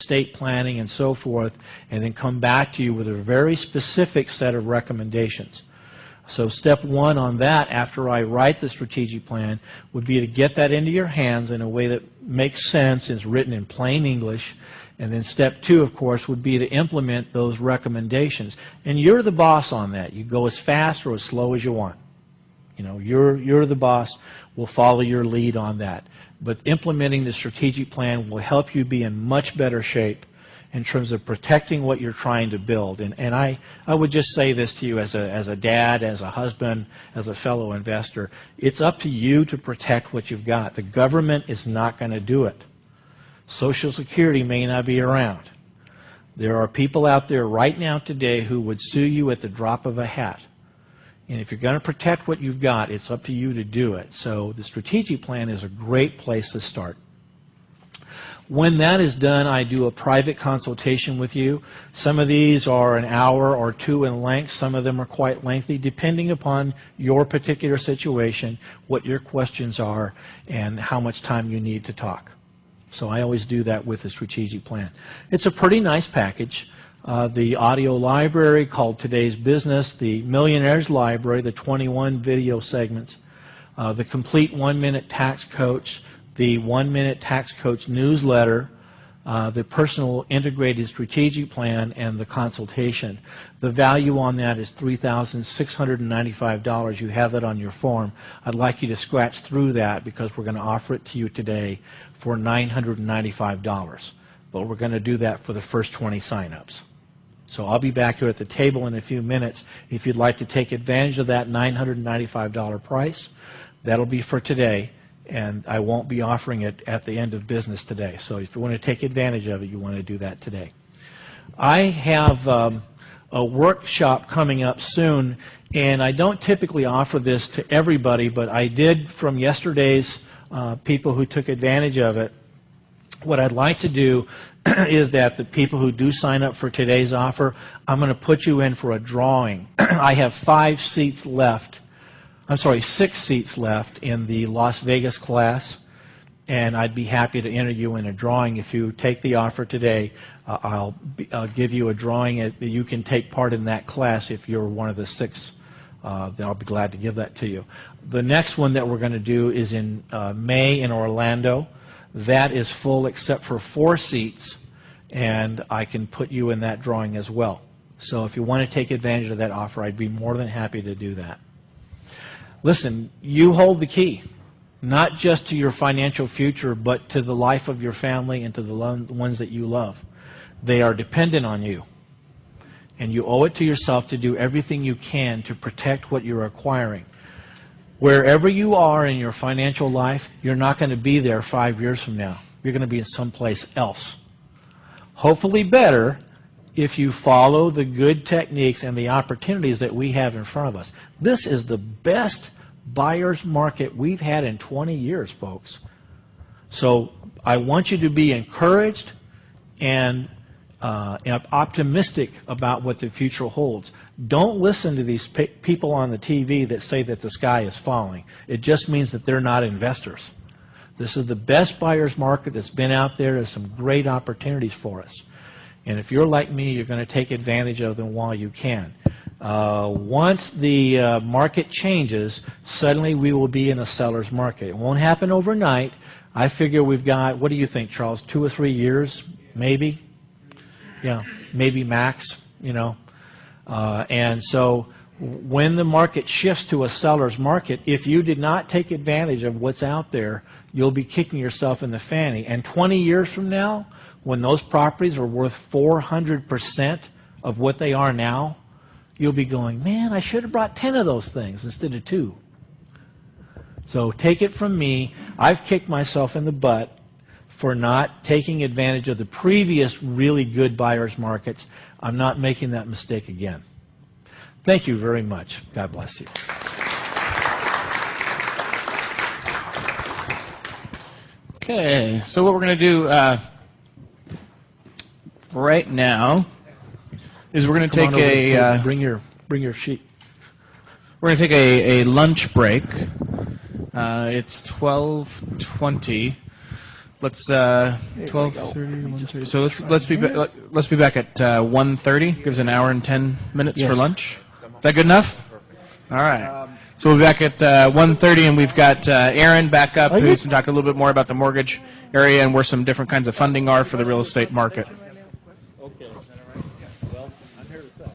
estate planning and so forth, and then come back to you with a very specific set of recommendations. So step one on that, after I write the strategic plan, would be to get that into your hands in a way that makes sense, is written in plain English. And then step two, of course, would be to implement those recommendations. And you're the boss on that. You go as fast or as slow as you want. You know, you're the boss. We'll follow your lead on that. But implementing the strategic plan will help you be in much better shape in terms of protecting what you're trying to build. And I would just say this to you as a dad, as a husband, as a fellow investor. It's up to you to protect what you've got. The government is not going to do it. Social Security may not be around. There are people out there right now today who would sue you at the drop of a hat. And if you're going to protect what you've got, it's up to you to do it. So the strategic plan is a great place to start. When that is done, I do a private consultation with you. Some of these are an hour or two in length. Some of them are quite lengthy, depending upon your particular situation, what your questions are, and how much time you need to talk. So I always do that with the strategic plan. It's a pretty nice package. The audio library called Today's Business, the Millionaires Library, the 21 video segments, the complete 1-minute tax coach, the 1-minute tax coach newsletter, the personal integrated strategic plan, and the consultation. The value on that is $3,695. You have that on your form. I'd like you to scratch through that because we're going to offer it to you today for $995. But we're going to do that for the first 20 signups. So I'll be back here at the table in a few minutes. If you'd like to take advantage of that $995 price, that'll be for today. And I won't be offering it at the end of business today. So if you want to take advantage of it, you want to do that today. I have a workshop coming up soon, and I don't typically offer this to everybody, but I did from yesterday's people who took advantage of it. What I'd like to do is that the people who do sign up for today's offer, I'm going to put you in for a drawing. I have 6 seats left in the Las Vegas class, and I'd be happy to enter you in a drawing. If you take the offer today, I'll give you a drawing that you can take part in that class if you're one of the 6. Then I'll be glad to give that to you. The next one that we're going to do is in May in Orlando. That is full except for 4 seats, and I can put you in that drawing as well. So if you want to take advantage of that offer, I'd be more than happy to do that. Listen, you hold the key, not just to your financial future, but to the life of your family and to the ones that you love. They are dependent on you. And you owe it to yourself to do everything you can to protect what you're acquiring. Wherever you are in your financial life, you're not going to be there 5 years from now. You're going to be in someplace else. Hopefully better if you follow the good techniques and the opportunities that we have in front of us. This is the best buyer's market we've had in 20 years, folks. So I want you to be encouraged and optimistic about what the future holds. Don't listen to these people on the TV that say that the sky is falling. It just means that they're not investors. This is the best buyer's market that's been out there. There's some great opportunities for us. And if you're like me, you're going to take advantage of them while you can. Once the market changes, suddenly we will be in a seller's market. It won't happen overnight. I figure we've got, what do you think, Charles, 2 or 3 years, maybe? Yeah, maybe max, you know. And so when the market shifts to a seller's market, if you did not take advantage of what's out there, you'll be kicking yourself in the fanny. And 20 years from now, when those properties are worth 400% of what they are now, you'll be going, man, I should have brought 10 of those things instead of 2. So take it from me, I've kicked myself in the butt for not taking advantage of the previous really good buyer's markets. I'm not making that mistake again. Thank you very much. God bless you. Okay, so what we're going to do right now is we're going to take a bring your sheet. We're going to take a lunch break. It's 12:20. let's 12:30, 1:30. So let's be back at 1:30. Gives an hour and 10 minutes for Yes. lunch. Is that good enough? All right. So we'll be back at 1:30, and we've got Aaron back up, who's going to talk a little bit more about the mortgage area and where some different kinds of funding are for the real estate market. Okay. Well, I'm here to